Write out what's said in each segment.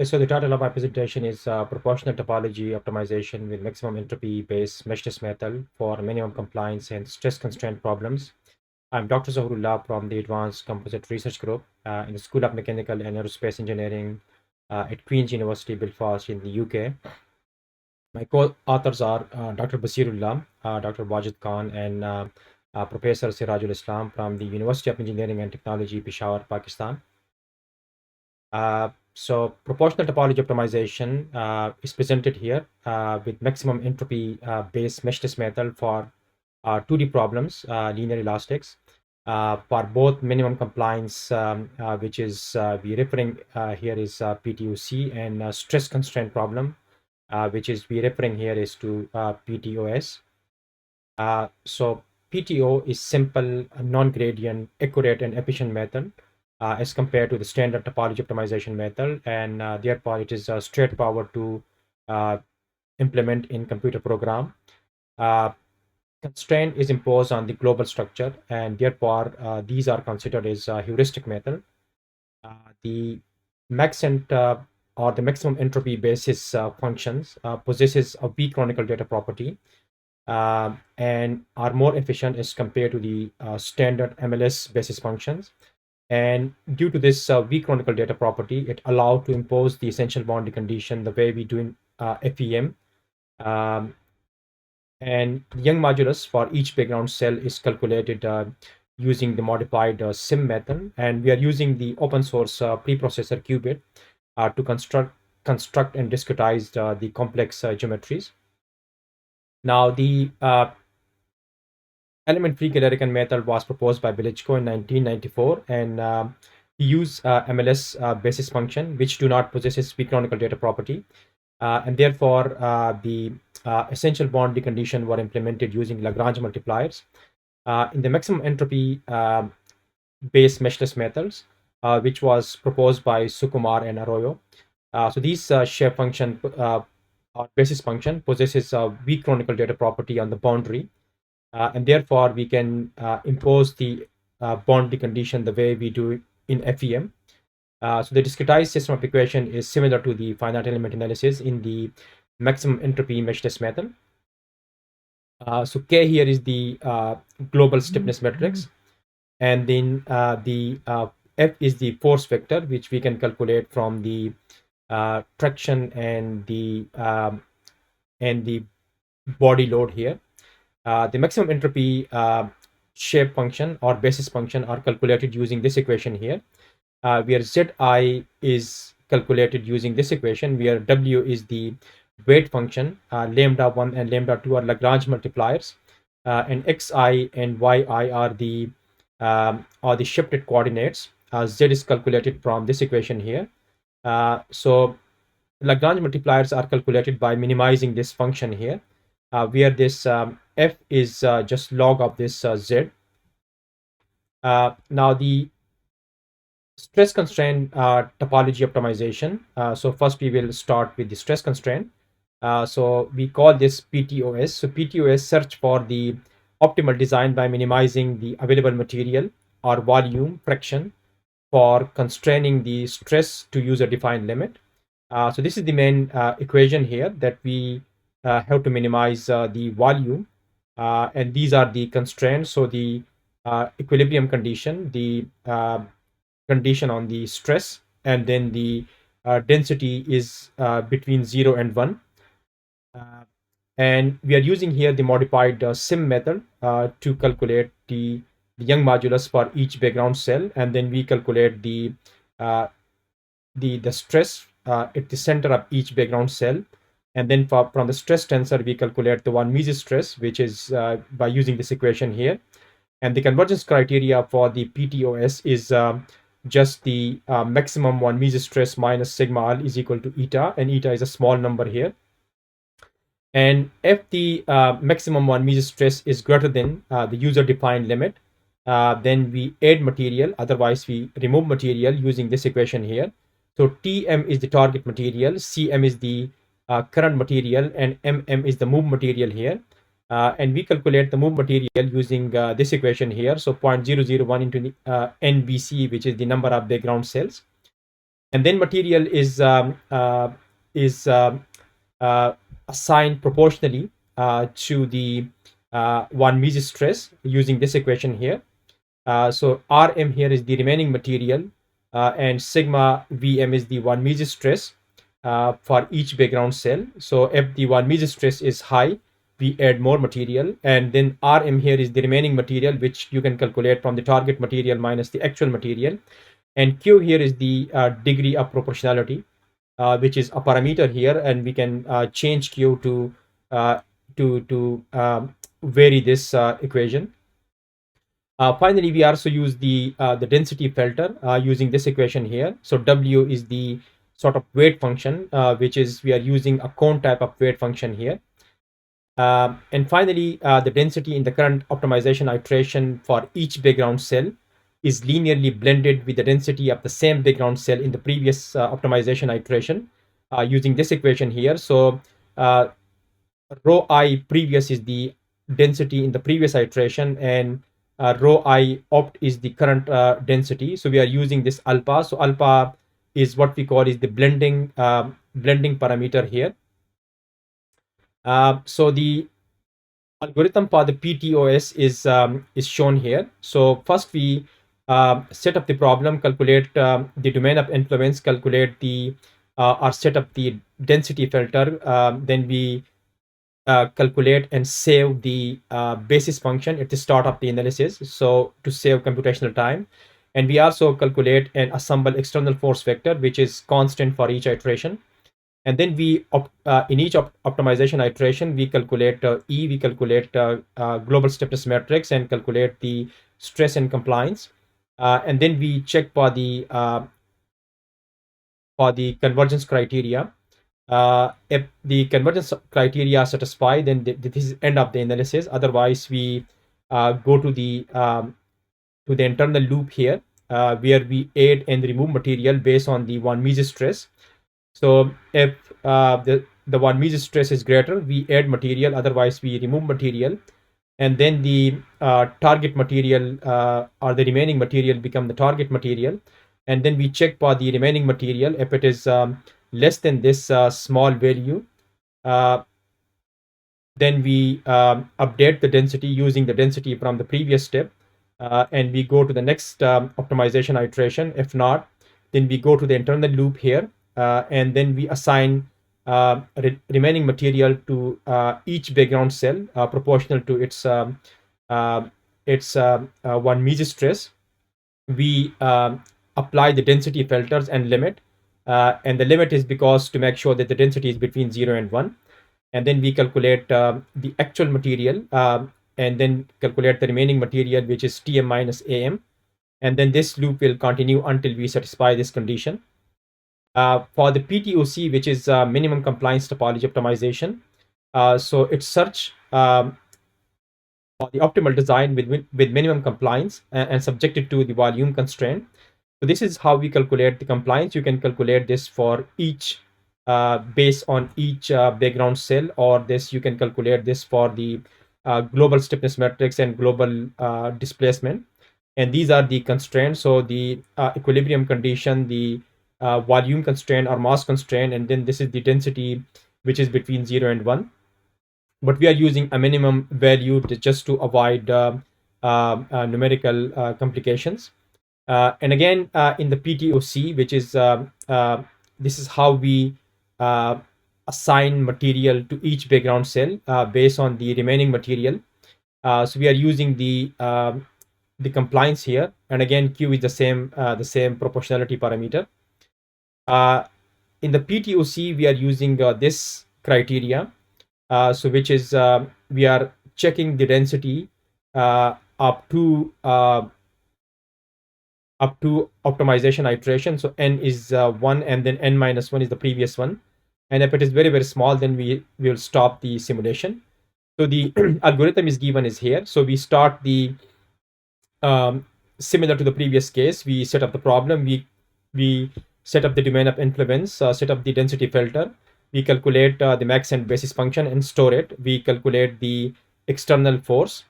So the title of my presentation is Proportional Topology Optimization with Maximum Entropy-Based Mesh Test Method for Minimum Compliance and Stress Constraint Problems. I'm Dr. ZUllah from the Advanced Composite Research Group in the School of Mechanical and Aerospace Engineering at Queen's University, Belfast in the UK. My co-authors are Dr. Basirullah, Dr. Wajid Khan, and Professor Sirajul Islam from the University of Engineering and Technology, Peshawar, Pakistan. So proportional topology optimization is presented here with maximum entropy based mesh test method for 2D problems, linear elastics, for both minimum compliance, which is we referring here is PTOC, and stress constraint problem, which is we referring here is to PTOS. So PTO is simple, non-gradient, accurate, and efficient method as compared to the standard topology optimization method, and therefore it is straightforward to implement in computer program. Constraint is imposed on the global structure, and therefore these are considered as heuristic method. The maxent or the maximum entropy basis functions possesses a weak canonical data property and are more efficient as compared to the standard MLS basis functions. And due to this weak canonical data property, it allowed to impose the essential boundary condition the way we do in FEM. And the Young modulus for each background cell is calculated using the modified SIM method. And we are using the open source preprocessor qubit to construct and discretize the complex geometries. Now, the element-free Galericon method was proposed by Bilichko in 1994, and he used MLS basis function, which do not possess weak canonical data property, and therefore the essential boundary condition were implemented using Lagrange multipliers. In the maximum entropy based meshless methods, which was proposed by Sukumar and Arroyo. So these shape function or basis function possesses a weak canonical data property on the boundary, and therefore we can impose the boundary condition the way we do in FEM. So the discretized system of equation is similar to the finite element analysis in the maximum entropy mesh test method. So K here is the global stiffness matrix, and then the F is the force vector, which we can calculate from the traction and the body load here. The maximum entropy shape function or basis function are calculated using this equation here, where Zi is calculated using this equation, where W is the weight function, lambda 1 and lambda 2 are Lagrange multipliers, and Xi and Yi are the shifted coordinates. Z is calculated from this equation here. So Lagrange multipliers are calculated by minimizing this function here, where this F is just log of this Z. Now the stress constraint topology optimization. So first we will start with the stress constraint. So we call this PTOS. So PTOS search for the optimal design by minimizing the available material or volume fraction for constraining the stress to user defined limit. So this is the main equation here, that we have to minimize the volume, and these are the constraints. So the equilibrium condition, the condition on the stress, and then the density is between 0 and 1. And we are using here the modified SIM method to calculate the Young modulus for each background cell, and then we calculate the stress at the center of each background cell, and then from the stress tensor we calculate the von Mises stress, which is by using this equation here. And the convergence criteria for the PTOS is just the maximum von Mises stress minus sigma l is equal to eta, and eta is a small number here. And if the maximum von Mises stress is greater than the user defined limit, then we add material, otherwise we remove material using this equation here. So Tm is the target material, Cm is the current material, and Mm is the move material here. And we calculate the move material using this equation here. So 0.001 into the NBC, which is the number of background cells. And then material is assigned proportionally to the one measure stress using this equation here. So Rm here is the remaining material, and sigma Vm is the one measure stress for each background cell. So if the one measure stress is high, we add more material, and then Rm here is the remaining material, which you can calculate from the target material minus the actual material. And Q here is the degree of proportionality, which is a parameter here, and we can change Q to vary this equation. Finally, we also use the density filter using this equation here. So W is the sort of weight function, which is we are using a cone type of weight function here. And finally, the density in the current optimization iteration for each background cell is linearly blended with the density of the same background cell in the previous optimization iteration using this equation here. So rho I previous is the density in the previous iteration, and rho I opt is the current density. So we are using this alpha. So alpha is what we call is the blending parameter here. So the algorithm for the PTOS is shown here. So first we set up the problem, calculate the domain of influence, calculate the or set up the density filter. Then we calculate and save the basis function at the start of the analysis, so to save computational time. And we also calculate and assemble external force vector, which is constant for each iteration. And then we in each optimization iteration, we calculate we calculate global stiffness matrix and calculate the stress and compliance. And then we check for the convergence criteria. If the convergence criteria are satisfied, then this is end of the analysis. Otherwise, we go to the internal loop here, where we add and remove material based on the one measure stress. So if the one measure stress is greater, we add material. Otherwise, we remove material. And then the target material or the remaining material become the target material. And then we check for the remaining material. If it is less than this small value, then we update the density using the density from the previous step, and we go to the next optimization iteration. If not, then we go to the internal loop here, and then we assign remaining material to each background cell proportional to its one measure stress. We apply the density filters and limit, and the limit is because to make sure that the density is between 0 and 1. And then we calculate the actual material, and then calculate the remaining material, which is Tm minus Am. And then this loop will continue until we satisfy this condition. For the PTOC, which is minimum compliance topology optimization, so it's search for the optimal design with minimum compliance and subjected to the volume constraint. So this is how we calculate the compliance. You can calculate this for each based on each background cell, or this you can calculate this for the global stiffness matrix and global displacement. And these are the constraints. So the equilibrium condition, the volume constraint or mass constraint, and then this is the density, which is between 0 and 1. But we are using a minimum value just to avoid numerical complications. And again, in the PTOC, which is this is how we assign material to each background cell based on the remaining material. So we are using the compliance here, and again Q is the same proportionality parameter. In the PTOC, we are using this criteria, so which is we are checking the density up to optimization iteration. So n is 1, and then n minus 1 is the previous one. And if it is very, very small, then we will stop the simulation. So the algorithm is given is here. So we start the similar to the previous case. We set up the problem. We set up the domain of influence, set up the density filter. We calculate the max and basis function and store it. We calculate the external force.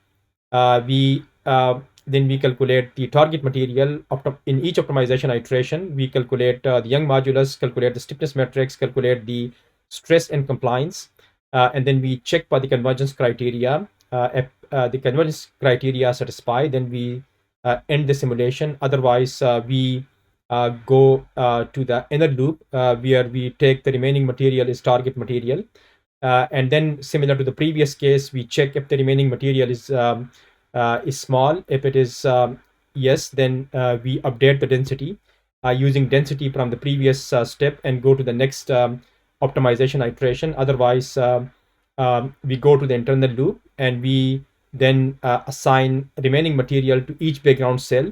We then we calculate the target material. In each optimization iteration, we calculate the Young modulus, calculate the stiffness matrix, calculate the stress and compliance, and then we check for the convergence criteria. If the convergence criteria satisfy, then we end the simulation. Otherwise, we go to the inner loop where we take the remaining material is target material. And then similar to the previous case, we check if the remaining material is small. If it is yes, then we update the density using density from the previous step and go to the next optimization iteration. Otherwise, we go to the internal loop and we then assign remaining material to each background cell,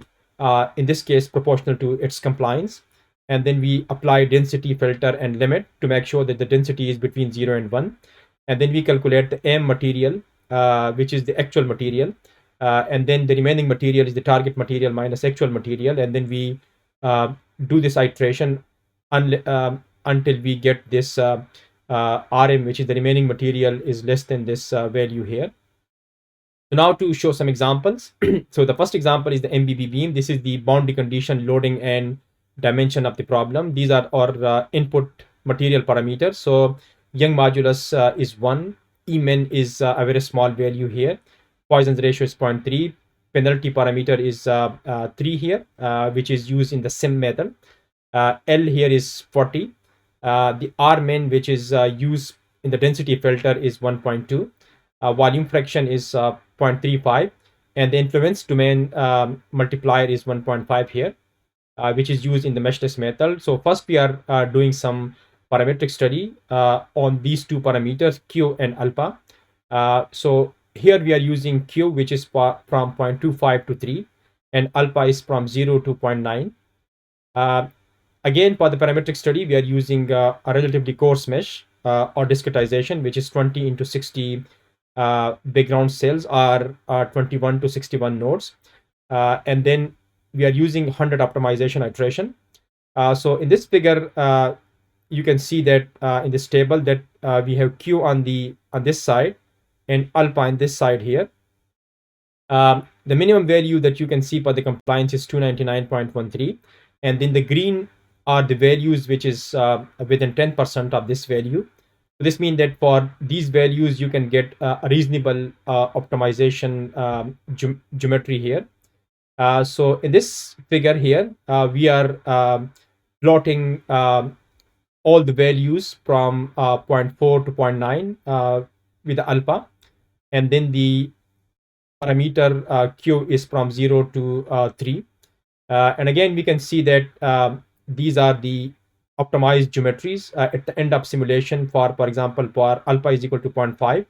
in this case proportional to its compliance, and then we apply density filter and limit to make sure that the density is between 0 and 1, and then we calculate the M material, which is the actual material, and then the remaining material is the target material minus actual material, and then we do this iteration until we get this RM, which is the remaining material is less than this value here. So now to show some examples. So the first example is the MBB beam. This is the boundary condition, loading and dimension of the problem. These are our input material parameters. So Young modulus is 1. Emin is a very small value here. Poisson's ratio is 0.3. Penalty parameter is 3 here, which is used in the SIM method. L here is 40. The R min, which is used in the density filter, is 1.2. Volume fraction is 0.35, and the influence domain multiplier is 1.5 here, which is used in the mesh test method. So first we are doing some parametric study on these two parameters, Q and alpha. So here we are using Q, which is from 0.25 to 3, and alpha is from 0 to 0.9. Again, for the parametric study, we are using a relatively coarse mesh or discretization, which is 20 into 60 background cells are 21 to 61 nodes. And then we are using 100 optimization iteration. So in this figure, you can see that in this table that we have Q on this side and alpha on this side here. The minimum value that you can see for the compliance is 299.13, and then the green are the values which is within 10% of this value. So this means that for these values you can get a reasonable optimization geometry here. So in this figure here, we are plotting all the values from 0.4 to 0.9 with the alpha, and then the parameter Q is from 0 to 3. And again, we can see that these are the optimized geometries at the end of simulation for example, for alpha is equal to 0.5.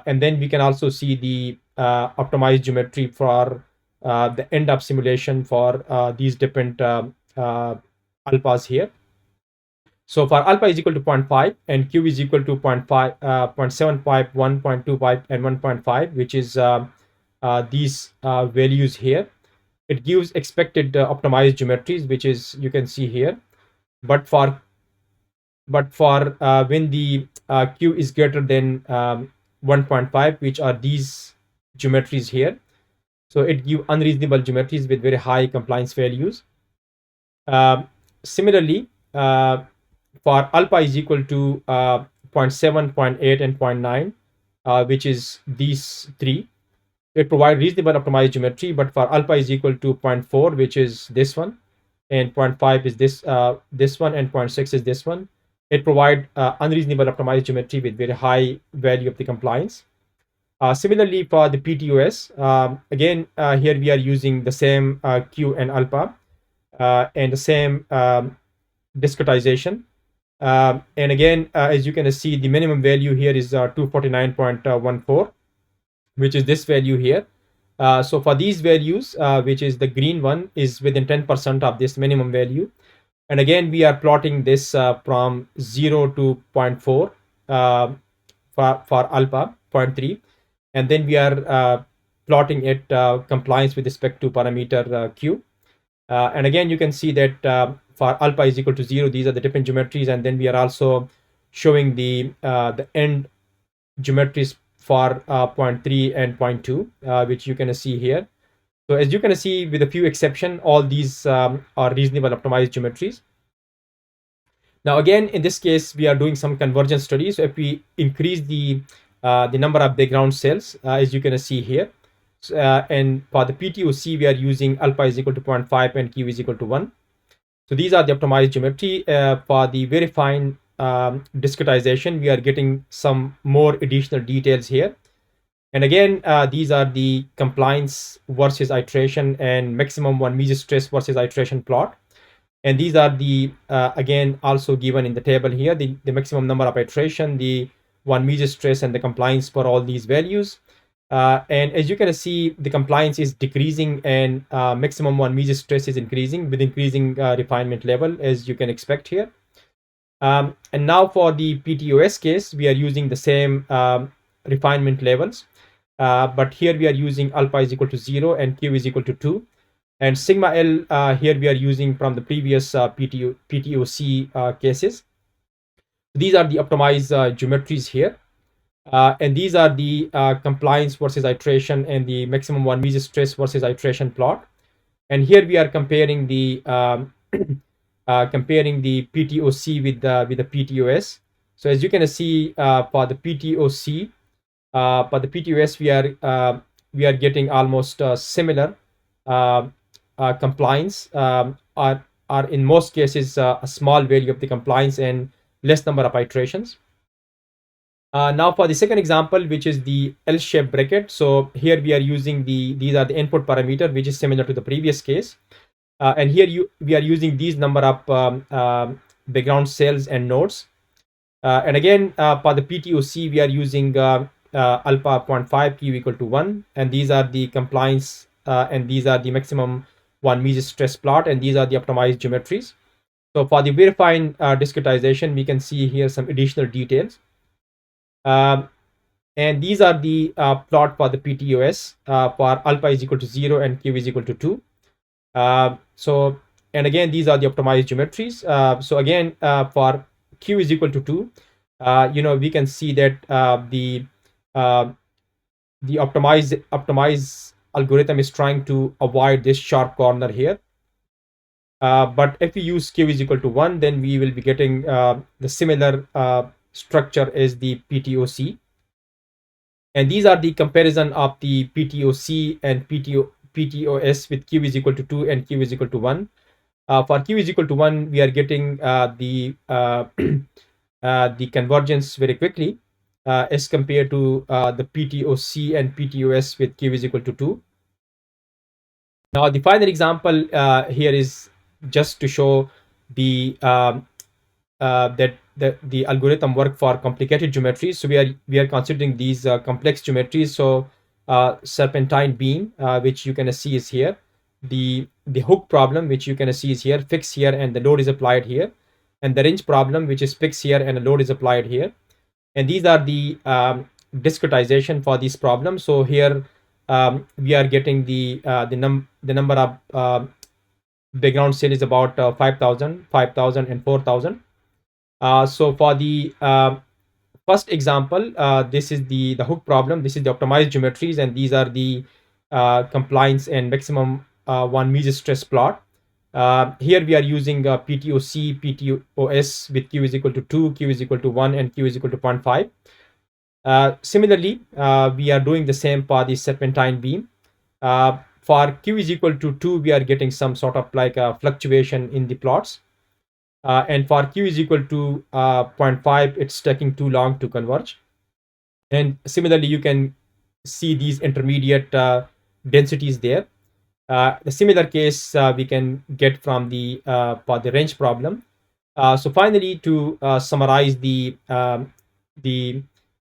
And then we can also see the optimized geometry for the end of simulation for these different alphas here. So for alpha is equal to 0.5 and Q is equal to 0.5, 0.75, 1.25, and 1.5, which is these values here. It gives expected optimized geometries, which is you can see here. But for when the Q is greater than 1.5, which are these geometries here, so it gives unreasonable geometries with very high compliance values. Similarly, for alpha is equal to 0.7, 0.8, and 0.9, which is these three, it provides reasonable optimized geometry. But for alpha is equal to 0.4, which is this one, and 0.5 is this one, and 0.6 is this one, it provides unreasonable optimized geometry with very high value of the compliance. Similarly, for the PTOS, again, here we are using the same Q and alpha and the same discretization. And again, as you can see, the minimum value here is 249.14, which is this value here. So for these values, which is the green one, is within 10% of this minimum value. And again, we are plotting this from 0 to 0.4 for alpha, 0.3. And then we are plotting it compliance with respect to parameter Q. And again, you can see that for alpha is equal to 0, these are the different geometries. And then we are also showing the end geometries for 0.3 and 0.2, which you can see here. So as you can see, with a few exception, all these are reasonable optimized geometries. Now again, in this case, we are doing some convergence studies. So if we increase the number of background cells, as you can see here, and for the PTOC, we are using alpha is equal to 0.5 and Q is equal to 1. So these are the optimized geometry. For the very fine discretization, we are getting some more additional details here. And again, these are the compliance versus iteration and maximum one measure stress versus iteration plot. And these are the, again, also given in the table here, the maximum number of iteration, the one measure stress, and the compliance for all these values. And as you can see, the compliance is decreasing and maximum one measure stress is increasing with increasing refinement level, as you can expect here. And now for the PTOS case, we are using the same refinement levels, but here we are using alpha is equal to 0 and Q is equal to 2. And sigma L, here we are using from the previous PTOC cases. These are the optimized geometries here. And these are the compliance versus iteration and the maximum one measure stress versus iteration plot. And here we are comparing the comparing the PTOC with the PTOS. So as you can see, for the PTOC, for the PTOS, we are getting almost similar compliance, are in most cases a small value of the compliance and less number of iterations. Now for the second example, which is the L-shaped bracket. So here we are using these are the input parameter, which is similar to the previous case. And here we are using these number of background cells and nodes. And again, for the PTOC, we are using alpha 0.5, Q equal to 1. And these are the compliance, and these are the maximum one measure stress plot, and these are the optimized geometries. So for the very fine discretization, we can see here some additional details. And these are the plot for the PTOS for alpha is equal to 0 and Q is equal to 2. So, and again, these are the optimized geometries. So again, for Q is equal to 2, we can see that the optimized algorithm is trying to avoid this sharp corner here. But if we use Q is equal to 1, then we will be getting the similar structure as the PTOC. And these are the comparison of the PTOC and PTOS with Q is equal to 2 and Q is equal to 1. For Q is equal to 1, we are getting the convergence very quickly as compared to the PTOC and PTOS with Q is equal to 2. Now, the final example here is just to show the that the algorithm work for complicated geometries. So we are considering these complex geometries. So serpentine beam, which you can see is here. The hook problem, which you can see is here, fixed here, and the load is applied here. And the range problem, which is fixed here and a load is applied here. And these are the discretization for these problems. So here we are getting the number of background cell is about 5,000, 5,000, and 4,000. So for the first example, this is the hook problem. This is the optimized geometries, and these are the compliance and maximum one measure stress plot. Here we are using PTOC, PTOS with Q is equal to 2, Q is equal to 1, and Q is equal to 0.5. Similarly, we are doing the same for the serpentine beam. For Q is equal to 2, we are getting some sort of like a fluctuation in the plots. And for Q is equal to 0.5, it's taking too long to converge. And similarly, you can see these intermediate densities there. The similar case we can get from the for the range problem. So finally, to summarize the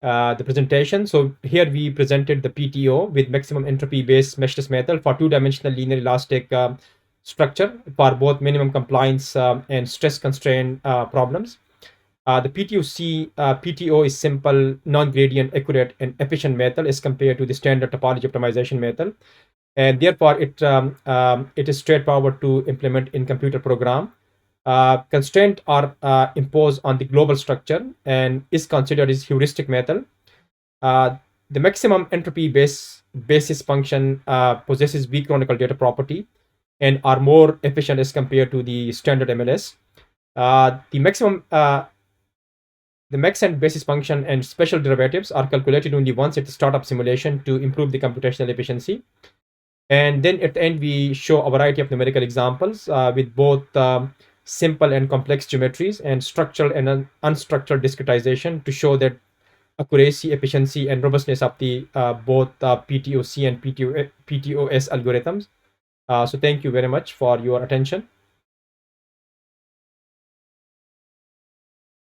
presentation. So here we presented the PTO with maximum entropy based meshless method for two-dimensional linear elastic structure for both minimum compliance and stress constraint problems. The PTO is simple, non-gradient, accurate, and efficient method as compared to the standard topology optimization method, and therefore it is straightforward to implement in computer program. Constraints are imposed on the global structure and is considered as heuristic method. The maximum entropy basis function possesses weak canonical data property and are more efficient as compared to the standard MLS. The max and basis function and special derivatives are calculated only once at the startup simulation to improve the computational efficiency. And then at the end, we show a variety of numerical examples with both simple and complex geometries and structural and unstructured discretization to show that accuracy, efficiency, and robustness of the both PTOC and PTOS algorithms. So thank you very much for your attention.